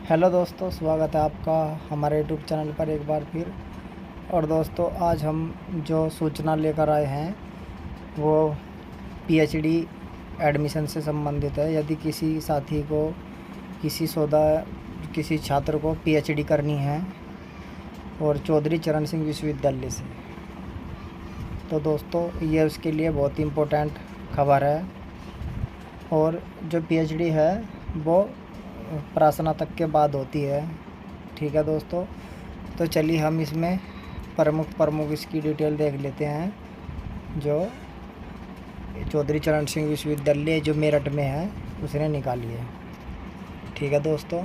Hello दोस्तों, स्वागत है आपका हमारे यूट्यूब चैनल पर एक बार फिर। और दोस्तों, आज हम जो सूचना लेकर आए हैं वो पीएचडी एडमिशन से संबंधित है। यदि किसी साथी को किसी छात्र को पीएचडी करनी है और चौधरी चरण सिंह विश्वविद्यालय से, तो दोस्तों ये उसके लिए बहुत ही इम्पोर्टेंट खबर है। और जो पीएचडी है वो स्नातक के बाद होती है। ठीक है दोस्तों, तो चलिए हम इसमें प्रमुख इसकी डिटेल देख लेते हैं। जो चौधरी चरण सिंह विश्वविद्यालय जो मेरठ में है उसने निकाली है। ठीक है दोस्तों,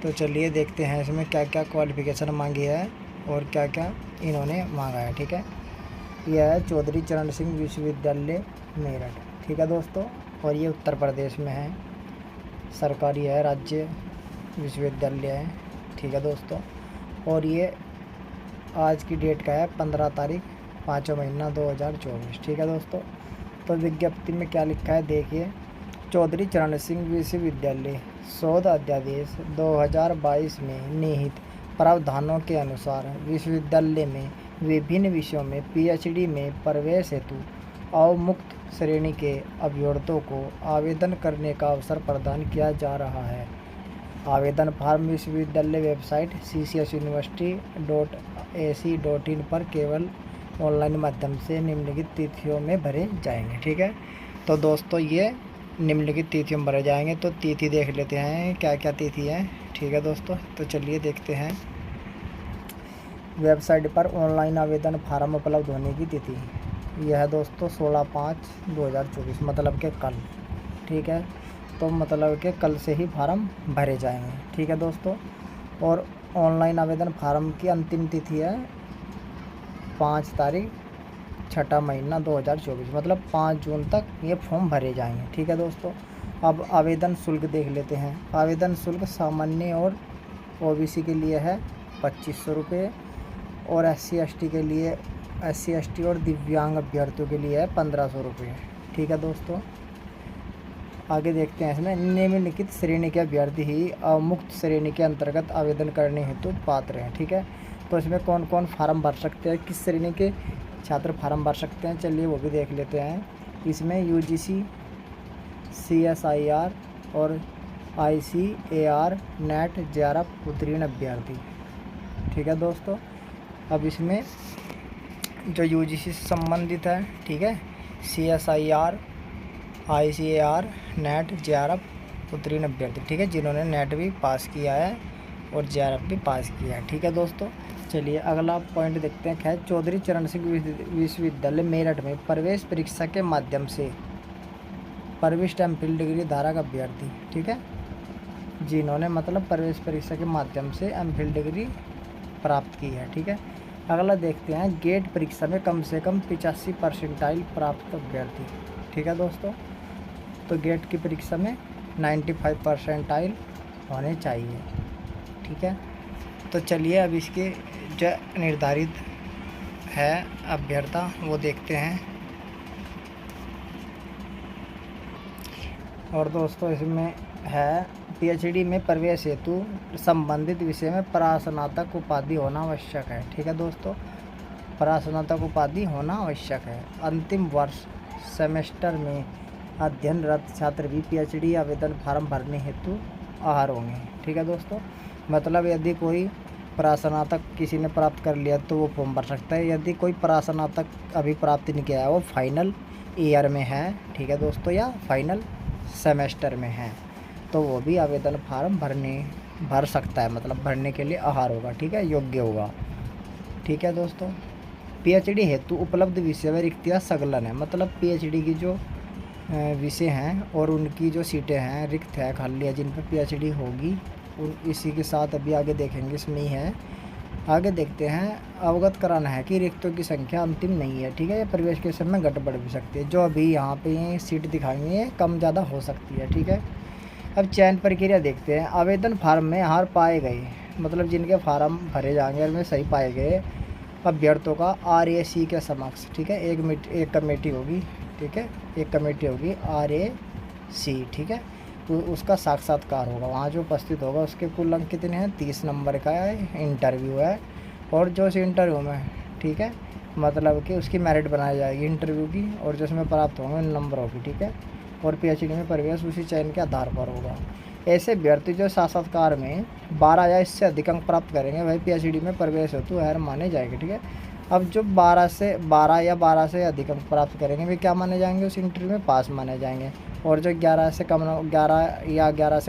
तो चलिए देखते हैं इसमें क्या क्या क्वालिफ़िकेशन मांगी है और क्या क्या इन्होंने मांगा है। ठीक है, यह है चौधरी चरण सिंह विश्वविद्यालय मेरठ। ठीक है दोस्तों, और ये उत्तर प्रदेश में है, सरकारी है, राज्य विश्वविद्यालय है। ठीक है दोस्तों, और ये आज की डेट का है 15 तारीख 5वां महीना 2024। ठीक है दोस्तों, तो विज्ञप्ति में क्या लिखा है देखिए। चौधरी चरण सिंह विश्वविद्यालय शोध अध्यादेश 2022 में निहित प्रावधानों के अनुसार विश्वविद्यालय में विभिन्न विषयों में पीएचडी में प्रवेश हेतु अवमुक्त श्रेणी के अभ्यर्थियों को आवेदन करने का अवसर प्रदान किया जा रहा है। आवेदन फार्म विश्वविद्यालय वेबसाइट ccsuniversity.ac.in पर केवल ऑनलाइन माध्यम से निम्नलिखित तिथियों में भरे जाएंगे। ठीक है, तो दोस्तों ये निम्नलिखित तिथियों में भरे जाएंगे। तो तिथि देख लेते हैं क्या क्या तिथि है। ठीक है दोस्तों, तो चलिए देखते हैं। वेबसाइट पर ऑनलाइन आवेदन फार्म उपलब्ध होने की तिथि यह है दोस्तों 16/5/2024, मतलब कि कल। ठीक है, तो मतलब कि कल से ही फार्म भरे जाएंगे। ठीक है दोस्तों, और ऑनलाइन आवेदन फार्म की अंतिम तिथि है 5 तारीख 6वां महीना 2024, मतलब 5 जून तक ये फॉर्म भरे जाएंगे। ठीक है दोस्तों, अब आवेदन शुल्क देख लेते हैं। आवेदन शुल्क सामान्य और ओबीसी के लिए है 2500 रुपये, और एससी एसटी और दिव्यांग अभ्यर्थियों के लिए है 1500 रुपये। ठीक है दोस्तों, आगे देखते हैं। इसमें निम्नलिखित श्रेणी के अभ्यर्थी ही अवमुक्त श्रेणी के अंतर्गत आवेदन करने हेतु पात्र हैं। ठीक है, तो इसमें कौन कौन फार्म भर सकते हैं, किस श्रेणी के छात्र फार्म भर सकते हैं, चलिए वो भी देख लेते हैं। इसमें यूजीसी, सीएसआईआर और आईसीएआर नेट जेआरएफ उत्तीर्ण अभ्यर्थी। ठीक है दोस्तों, अब इसमें जो यूजीसी से संबंधित है, ठीक है, सीएसआईआर, आईसीएआर, नेट, जेआरएफ उत्तीर्ण अभ्यर्थी। ठीक है, जिन्होंने नेट भी पास किया है और जेआरएफ भी पास किया है। ठीक है दोस्तों, चलिए अगला पॉइंट देखते हैं। खैर, चौधरी चरण सिंह विश्वविद्यालय मेरठ में प्रवेश परीक्षा के माध्यम से प्रविष्ट एमफिल डिग्री धारक अभ्यर्थी। ठीक है, जिन्होंने मतलब प्रवेश परीक्षा के माध्यम से एमफिल डिग्री प्राप्त की है। ठीक है, अगला देखते हैं। गेट परीक्षा में कम से कम 85 परसेंटाइल प्राप्त अभ्यर्थी। ठीक है दोस्तों, तो गेट की परीक्षा में 95 परसेंटाइल होने चाहिए। ठीक है, तो चलिए अब इसके जो निर्धारित है अभ्यर्था वो देखते हैं। और दोस्तों इसमें है पीएचडी में प्रवेश हेतु संबंधित विषय में प्रास्नातक उपाधि होना आवश्यक है। ठीक है दोस्तों, प्रास्नातक उपाधि होना आवश्यक है। अंतिम वर्ष सेमेस्टर में अध्ययनरत छात्र भी पीएचडी आवेदन फार्म भरने हेतु आहार होंगे। ठीक है दोस्तों, मतलब यदि कोई प्रास्नातक किसी ने प्राप्त कर लिया तो वो फॉर्म भर सकता है। यदि कोई प्रास्नातक अभी प्राप्त नहीं किया है, वो फाइनल ईयर में है, ठीक है दोस्तों, या फाइनल सेमेस्टर में है, तो वो भी आवेदन फार्म भर सकता है, मतलब भरने के लिए आहार होगा। ठीक है, योग्य होगा। ठीक है दोस्तों, पीएचडी हेतु उपलब्ध विषय व रिक्तियाँ संलग्न है, मतलब पीएचडी की जो विषय हैं और उनकी जो सीटें हैं रिक्त है, खाली है, जिन पर पीएचडी होगी, उन इसी के साथ अभी आगे देखेंगे, इसमें ही है। आगे देखते हैं। अवगत कराना है कि रिक्तों की संख्या अंतिम नहीं है। ठीक है, ये प्रवेश के समय घट बढ़ भी सकती है। जो अभी यहाँ पे ये सीट दिखाएंगे कम ज़्यादा हो सकती है। ठीक है, अब चयन प्रक्रिया देखते हैं। आवेदन फार्म में हार पाए गए, मतलब जिनके फार्म भरे जाएंगे और में सही पाए गए अभ्यर्थियों का RAC के समक्ष, ठीक है, एक कमेटी होगी। ठीक है, एक कमेटी होगी RAC। ठीक है, उसका साक्षात्कार होगा। वहाँ जो उपस्थित होगा उसके कुल अंक कितने हैं, 30 नंबर का इंटरव्यू है। और जो इस इंटरव्यू में, ठीक है, मतलब कि उसकी मेरिट बनाई जाएगी इंटरव्यू की, और जो उसमें प्राप्त होंगे उन नंबरों की, ठीक है। और पीएचडी में प्रवेश उसी चयन के आधार पर होगा। ऐसे अभ्यर्थी जो साक्षात्कार में 12 या इससे अधिक अंक प्राप्त करेंगे वही पीएचडी में प्रवेश हेतु अर्ह माने जाएंगे, ठीक है। अब जो 12 से अधिक अंक प्राप्त करेंगे वे क्या माने जाएंगे, उस इंटरव्यू में पास माने जाएंगे। और जो 11 से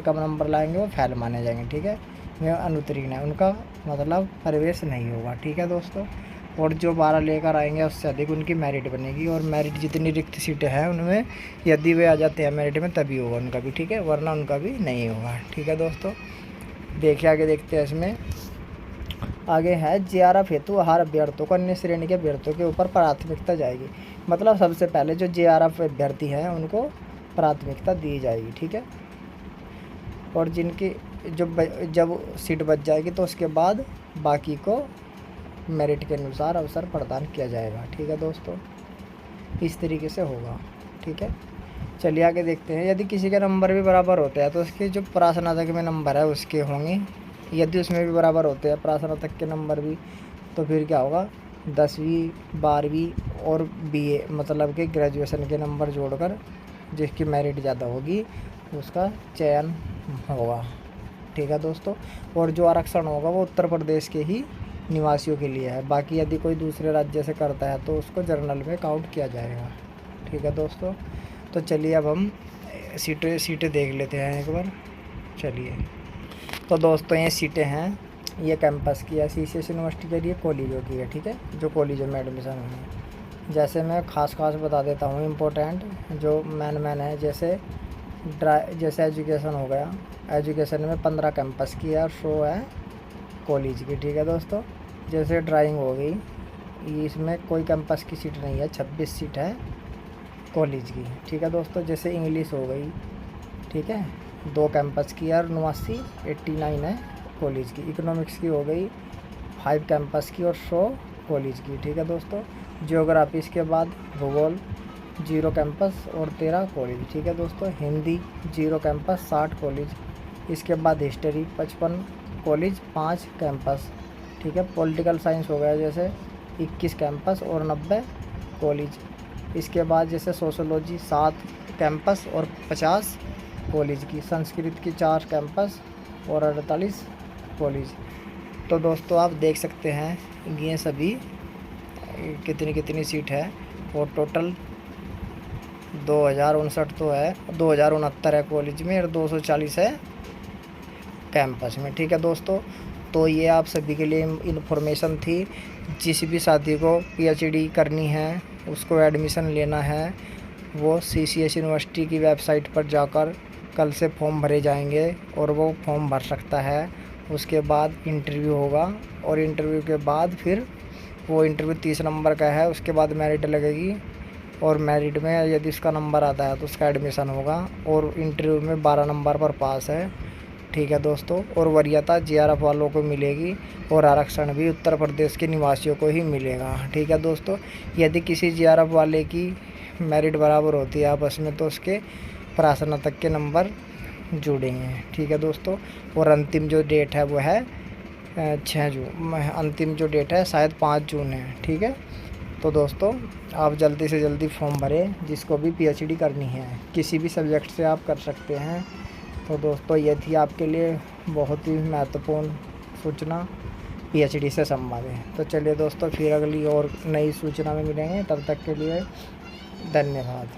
कम नंबर लाएंगे वो फेल माने जाएंगे, ठीक है, वे अनुत्तीर्ण है, उनका मतलब प्रवेश नहीं होगा, ठीक है दोस्तों। और जो 12 लेकर आएंगे उससे अधिक उनकी मेरिट बनेगी, और मेरिट जितनी रिक्त सीटें हैं उनमें यदि वे आ जाते हैं मेरिट में तभी होगा उनका भी, ठीक है, वरना उनका भी नहीं होगा, ठीक है दोस्तों। देखिए आगे देखते हैं। इसमें आगे है जेआरएफ हेतु आहार अभ्यर्थियों को अन्य श्रेणी के अभ्यर्थियों के ऊपर प्राथमिकता जाएगी। मतलब सबसे पहले जो जेआरएफ अभ्यर्थी हैं उनको प्राथमिकता दी जाएगी, ठीक है। और जिनकी जब सीट बच जाएगी तो उसके बाद बाकी को मेरिट के अनुसार अवसर प्रदान किया जाएगा, ठीक है दोस्तों। इस तरीके से होगा, ठीक है। चलिए आगे देखते हैं। यदि किसी के नंबर भी बराबर होते हैं तो उसके जो प्रास्नातक में नंबर है उसके होंगे। यदि उसमें भी बराबर होते हैं प्रास्नातक के नंबर भी, तो फिर क्या होगा, 10वीं 12वीं और बीए मतलब कि ग्रेजुएशन के नंबर जोड़कर जिसकी मेरिट ज़्यादा होगी उसका चयन होगा, ठीक है दोस्तों। और जो आरक्षण होगा वो उत्तर प्रदेश के ही निवासियों के लिए है। बाकी यदि कोई दूसरे राज्य से करता है तो उसको जर्नल में काउंट किया जाएगा, ठीक है दोस्तों। तो चलिए अब हम सीटें देख लेते हैं एक बार। चलिए तो दोस्तों ये सीटें हैं, ये कैंपस की है, सीसीएस यूनिवर्सिटी के लिए कॉलेजों की है, ठीक है, जो कॉलेजों में एडमिशन हुई। जैसे मैं खास बता देता हूँ इम्पोर्टेंट जो मैन है। जैसे एजुकेशन हो गया, एजुकेशन में 15 कैंपस की है और 100 है कॉलेज की, ठीक है दोस्तों। जैसे ड्राइंग हो गई, इसमें कोई कैंपस की सीट नहीं है, 26 सीट है कॉलेज की, ठीक है दोस्तों। जैसे इंग्लिश हो गई, ठीक है, 2 कैंपस की और 89 है कॉलेज की। इकोनॉमिक्स की हो गई 5 कैंपस की और 100 कॉलेज की, ठीक है दोस्तों। ज्योग्राफी इसके बाद भूगोल 0 कैंपस और 13 कॉलेज, ठीक है दोस्तों। Hindi 0 campus 60 college. इसके बाद हिस्ट्री 55 कॉलेज 5 कैंपस, ठीक है। पॉलिटिकल साइंस हो गया जैसे 21 कैंपस और 90 कॉलेज। इसके बाद जैसे सोशोलॉजी 7 कैंपस और 50 कॉलेज की। संस्कृत की 4 कैंपस और 48 कॉलेज। तो दोस्तों आप देख सकते हैं ये सभी कितनी सीट है, और टोटल 2059 तो है, 2069 है कॉलेज में और 240 है कैंपस में, ठीक है दोस्तों। तो ये आप सभी के लिए इन्फॉर्मेशन थी। जिस भी साथी को पीएचडी करनी है, उसको एडमिशन लेना है, वो सीसीएस यूनिवर्सिटी की वेबसाइट पर जाकर कल से फॉर्म भरे जाएंगे और वो फॉर्म भर सकता है। उसके बाद इंटरव्यू होगा, और इंटरव्यू के बाद फिर वो इंटरव्यू 30 नंबर का है। उसके बाद मेरिट लगेगी, और मेरिट में यदि उसका नंबर आता है तो उसका एडमिशन होगा, और इंटरव्यू में 12 नंबर पर पास है, ठीक है दोस्तों। और वरीयता जेआरएफ वालों को मिलेगी, और आरक्षण भी उत्तर प्रदेश के निवासियों को ही मिलेगा, ठीक है दोस्तों। यदि किसी जेआरएफ वाले की मेरिट बराबर होती है आपस में तो उसके प्रास्नातक के नंबर जुड़ेंगे, ठीक है दोस्तों। और अंतिम जो डेट है वो है 6 जून। अंतिम जो डेट है शायद 5 जून है, ठीक है। तो दोस्तों आप जल्दी से जल्दी फॉर्म भरें, जिसको भी पीएचडी करनी है, किसी भी सब्जेक्ट से आप कर सकते हैं। तो दोस्तों ये थी आपके लिए बहुत ही महत्वपूर्ण सूचना पीएचडी से संबंधित। तो चलिए दोस्तों फिर अगली और नई सूचना में मिलेंगे, तब तक के लिए धन्यवाद।